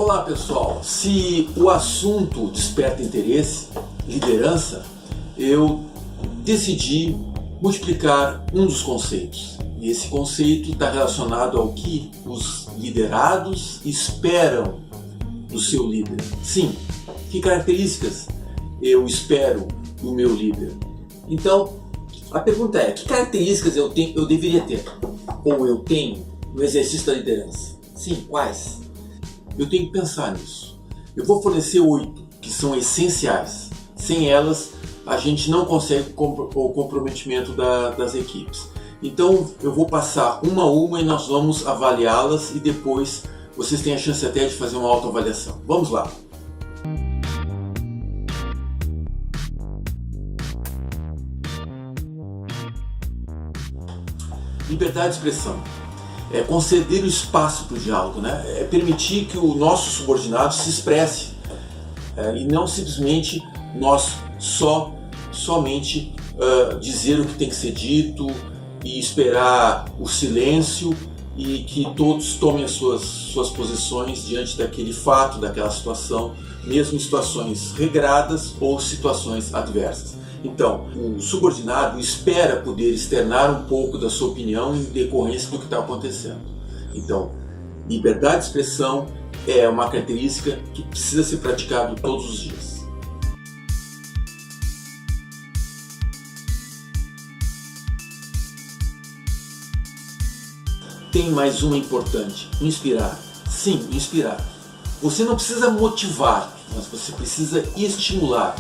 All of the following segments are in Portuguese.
Olá pessoal, se o assunto desperta interesse, liderança, eu decidi multiplicar um dos conceitos. E esse conceito está relacionado ao que os liderados esperam do seu líder. Sim, que características eu espero do meu líder? Então, a pergunta é, que características eu deveria ter? Ou eu tenho no exercício da liderança? Sim, quais? Eu tenho que pensar nisso. Eu vou fornecer 8, que são essenciais. Sem elas, a gente não consegue o comprometimento das equipes. Então, eu vou passar uma a uma e nós vamos avaliá-las e depois vocês têm a chance até de fazer uma autoavaliação. Vamos lá! Liberdade de expressão. É conceder o espaço para o diálogo, né? É permitir que o nosso subordinado se expresse e não simplesmente nós somente dizer o que tem que ser dito e esperar o silêncio e que todos tomem as suas posições diante daquele fato, daquela situação, mesmo em situações regradas ou situações adversas. Então, o subordinado espera poder externar um pouco da sua opinião em decorrência do que está acontecendo. Então, liberdade de expressão é uma característica que precisa ser praticada todos os dias. Tem mais uma importante, inspirar. Sim, inspirar. Você não precisa motivar, mas você precisa estimular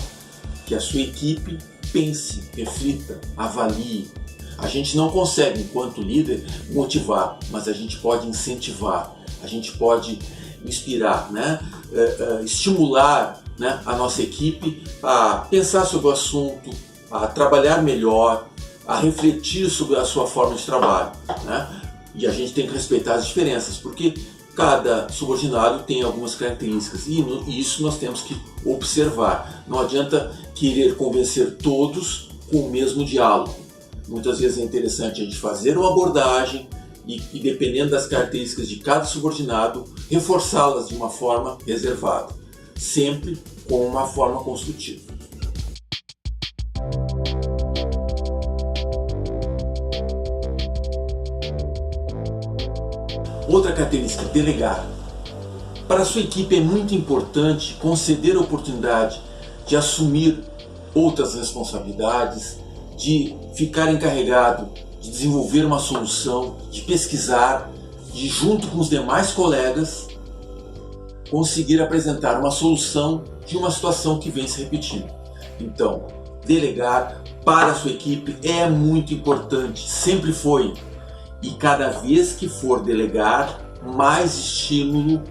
que a sua equipe pense, reflita, avalie. A gente não consegue, enquanto líder, motivar, mas a gente pode incentivar, a gente pode inspirar, né? Estimular, né, a nossa equipe a pensar sobre o assunto, a trabalhar melhor, a refletir sobre a sua forma de trabalho, né? E a gente tem que respeitar as diferenças, porque cada subordinado tem algumas características e isso nós temos que observar. Não adianta querer convencer todos com o mesmo diálogo. Muitas vezes é interessante a gente fazer uma abordagem e dependendo das características de cada subordinado, reforçá-las de uma forma reservada, sempre com uma forma construtiva. Outra característica, delegar. Para a sua equipe é muito importante conceder a oportunidade de assumir outras responsabilidades, de ficar encarregado de desenvolver uma solução, de pesquisar, de junto com os demais colegas conseguir apresentar uma solução de uma situação que vem se repetindo. Então, delegar para a sua equipe é muito importante, sempre foi. E cada vez que for delegar, mais estímulo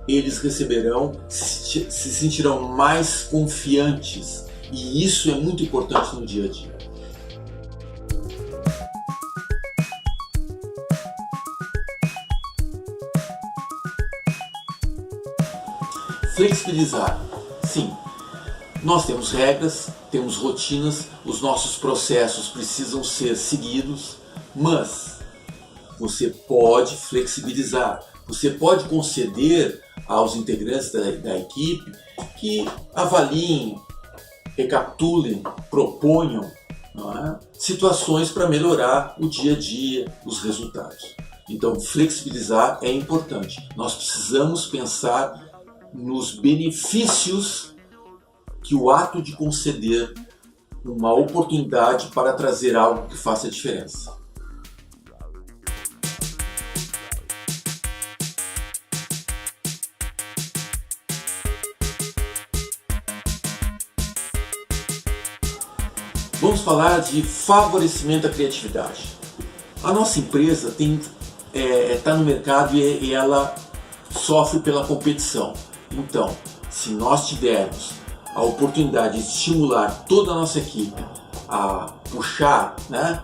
eles receberão, se sentirão mais confiantes. E isso é muito importante no dia a dia. Flexibilizar. Sim, nós temos regras, temos rotinas, os nossos processos precisam ser seguidos, mas você pode flexibilizar, você pode conceder aos integrantes da equipe que avaliem, recapitulem, proponham, não é? Situações para melhorar o dia a dia, os resultados. Então, flexibilizar é importante. Nós precisamos pensar nos benefícios que o ato de conceder uma oportunidade para trazer algo que faça a diferença. Vamos falar de favorecimento à criatividade. A nossa empresa está no mercado e ela sofre pela competição. Então, se nós tivermos a oportunidade de estimular toda a nossa equipe a puxar, né,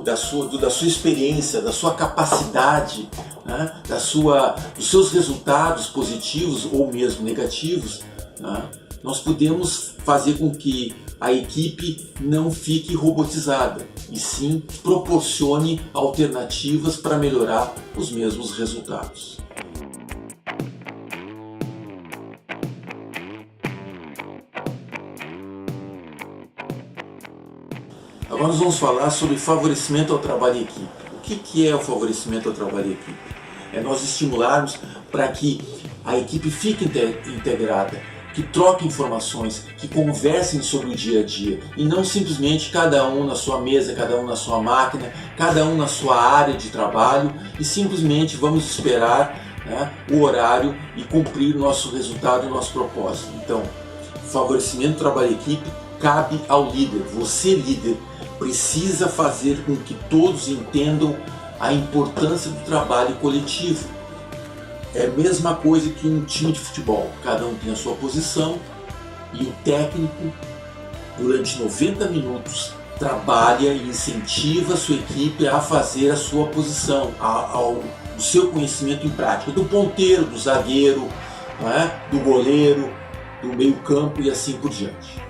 da sua experiência, da sua capacidade, né, dos seus resultados positivos ou mesmo negativos, né, nós podemos fazer com que a equipe não fique robotizada e sim proporcione alternativas para melhorar os mesmos resultados. Agora nós vamos falar sobre favorecimento ao trabalho em equipe. O que é o favorecimento ao trabalho em equipe? É nós estimularmos para que a equipe fique integrada, que troque informações, que conversem sobre o dia a dia e não simplesmente cada um na sua mesa, cada um na sua máquina, cada um na sua área de trabalho e simplesmente vamos esperar, né, o horário e cumprir o nosso resultado e o nosso propósito. Então, favorecimento do trabalho em equipe cabe ao líder. Você, líder, precisa fazer com que todos entendam a importância do trabalho coletivo. É a mesma coisa que um time de futebol. Cada um tem a sua posição e o técnico, durante 90 minutos, trabalha e incentiva a sua equipe a fazer a sua posição, o seu conhecimento em prática, do ponteiro, do zagueiro, não é? Do goleiro, do meio-campo e assim por diante.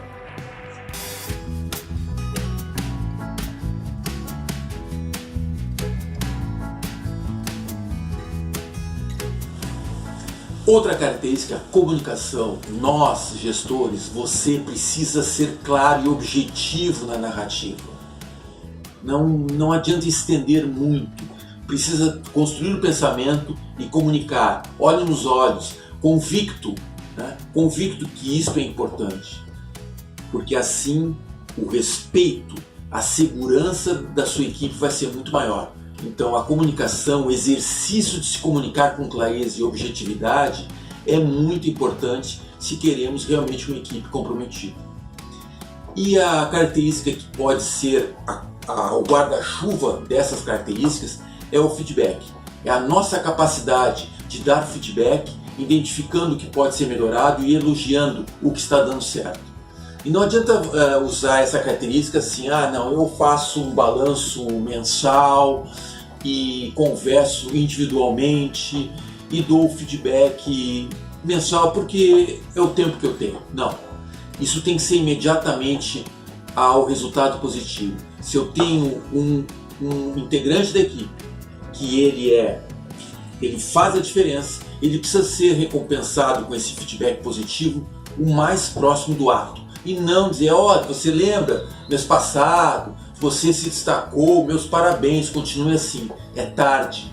Outra característica, a comunicação. Nós, gestores, você precisa ser claro e objetivo na narrativa. Não adianta estender muito. Precisa construir o pensamento e comunicar, olho nos olhos, convicto, né? Convicto que isso é importante. Porque assim o respeito, a segurança da sua equipe vai ser muito maior. Então a comunicação, o exercício de se comunicar com clareza e objetividade é muito importante se queremos realmente uma equipe comprometida. E a característica que pode ser o guarda-chuva dessas características é o feedback. É a nossa capacidade de dar feedback, identificando o que pode ser melhorado e elogiando o que está dando certo. E não adianta usar essa característica assim, eu faço um balanço mensal e converso individualmente e dou feedback mensal porque é o tempo que eu tenho. Não, isso tem que ser imediatamente ao resultado positivo. Se eu tenho um integrante da equipe que ele faz a diferença, ele precisa ser recompensado com esse feedback positivo o mais próximo do ato. E não dizer, olha, você lembra, mês passado, você se destacou, meus parabéns, continue assim. É tarde.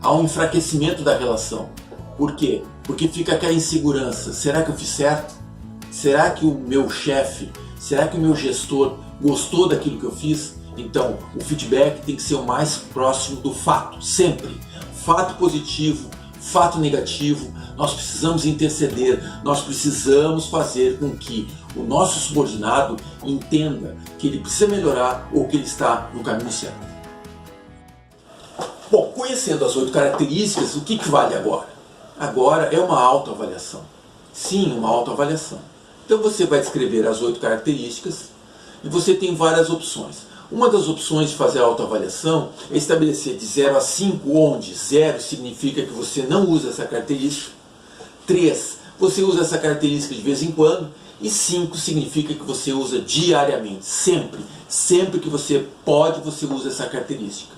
Há um enfraquecimento da relação. Por quê? Porque fica aquela insegurança. Será que eu fiz certo? Será que o meu chefe, será que o meu gestor gostou daquilo que eu fiz? Então, o feedback tem que ser o mais próximo do fato, sempre. Fato positivo, fato negativo, nós precisamos interceder, nós precisamos fazer com que o nosso subordinado entenda que ele precisa melhorar ou que ele está no caminho certo. Bom, conhecendo as 8 características, o que vale agora? Agora é uma autoavaliação. Sim, uma autoavaliação. Então você vai descrever as 8 características e você tem várias opções. Uma das opções de fazer a autoavaliação é estabelecer de 0 a 5, onde 0 significa que você não usa essa característica, 3, você usa essa característica de vez em quando, e 5 significa que você usa diariamente, sempre que você pode, você usa essa característica.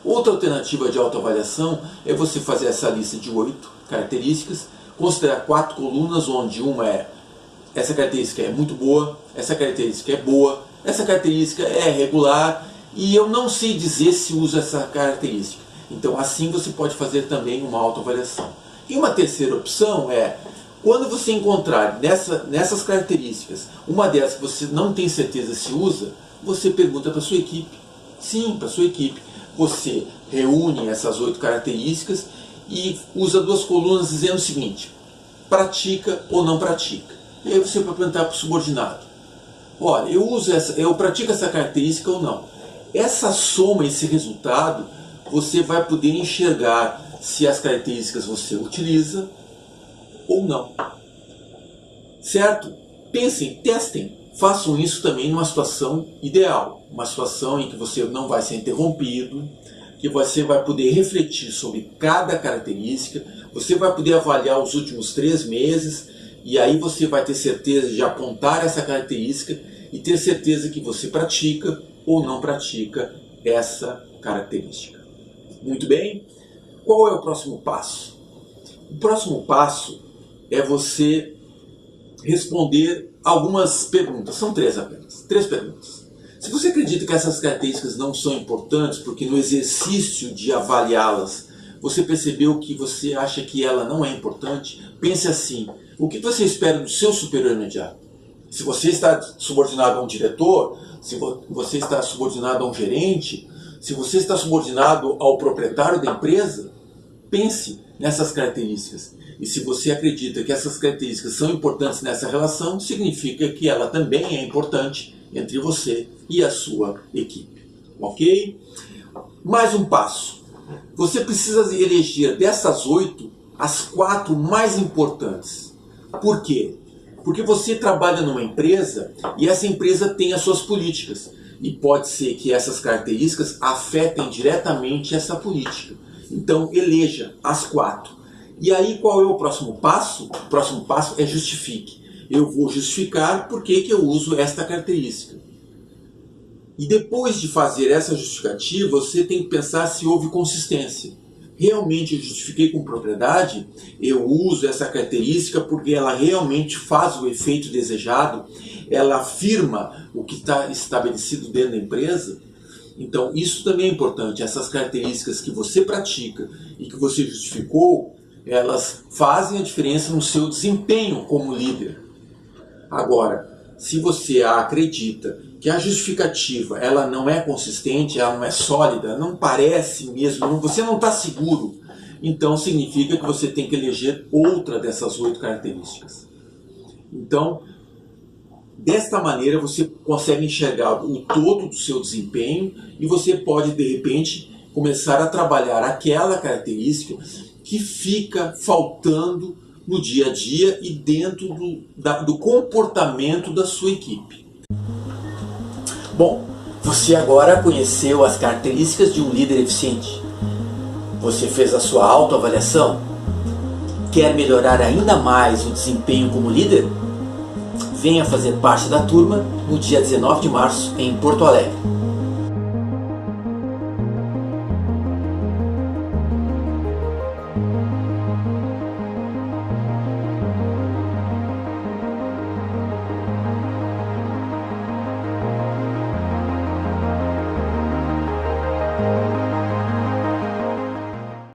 Outra alternativa de autoavaliação é você fazer essa lista de 8 características, considerar 4 colunas, onde uma é essa característica é muito boa, essa característica é boa, essa característica é regular e eu não sei dizer se usa essa característica. Então assim você pode fazer também uma autoavaliação. E uma terceira opção é, quando você encontrar nessas características uma delas que você não tem certeza se usa, você pergunta para a sua equipe. Sim, para a sua equipe. Você reúne essas 8 características e usa 2 colunas dizendo o seguinte: pratica ou não pratica. E aí você vai perguntar para o subordinado: olha, eu pratico essa característica ou não? Essa soma, esse resultado, você vai poder enxergar se as características você utiliza ou não. Certo? Pensem, testem. Façam isso também numa situação ideal. Uma situação em que você não vai ser interrompido, que você vai poder refletir sobre cada característica, você vai poder avaliar os últimos 3 meses, e aí você vai ter certeza de apontar essa característica e ter certeza que você pratica ou não pratica essa característica. Muito bem? Qual é o próximo passo? O próximo passo é você responder algumas perguntas. São 3 apenas. 3 perguntas. Se você acredita que essas características não são importantes, porque no exercício de avaliá-las, você percebeu que você acha que ela não é importante, pense assim: o que você espera do seu superior imediato? Se você está subordinado a um diretor, se você está subordinado a um gerente, se você está subordinado ao proprietário da empresa, pense nessas características. E se você acredita que essas características são importantes nessa relação, significa que ela também é importante entre você e a sua equipe. Ok? Mais um passo. Você precisa eleger dessas 8, as 4 mais importantes. Por quê? Porque você trabalha numa empresa e essa empresa tem as suas políticas. E pode ser que essas características afetem diretamente essa política. Então, eleja as 4. E aí, qual é o próximo passo? O próximo passo é justifique. Eu vou justificar por que eu uso esta característica. E depois de fazer essa justificativa, você tem que pensar se houve consistência. Realmente eu justifiquei com propriedade? Eu uso essa característica porque ela realmente faz o efeito desejado? Ela afirma o que está estabelecido dentro da empresa? Então isso também é importante. Essas características que você pratica e que você justificou, elas fazem a diferença no seu desempenho como líder. Agora, se você acredita que a justificativa ela não é consistente, ela não é sólida, não parece mesmo, você não está seguro, então significa que você tem que eleger outra dessas 8 características. Então, desta maneira você consegue enxergar o todo do seu desempenho e você pode, de repente, começar a trabalhar aquela característica que fica faltando no dia a dia e dentro do comportamento da sua equipe. Bom, você agora conheceu as características de um líder eficiente. Você fez a sua autoavaliação? Quer melhorar ainda mais o desempenho como líder? Venha fazer parte da turma no dia 19 de março em Porto Alegre.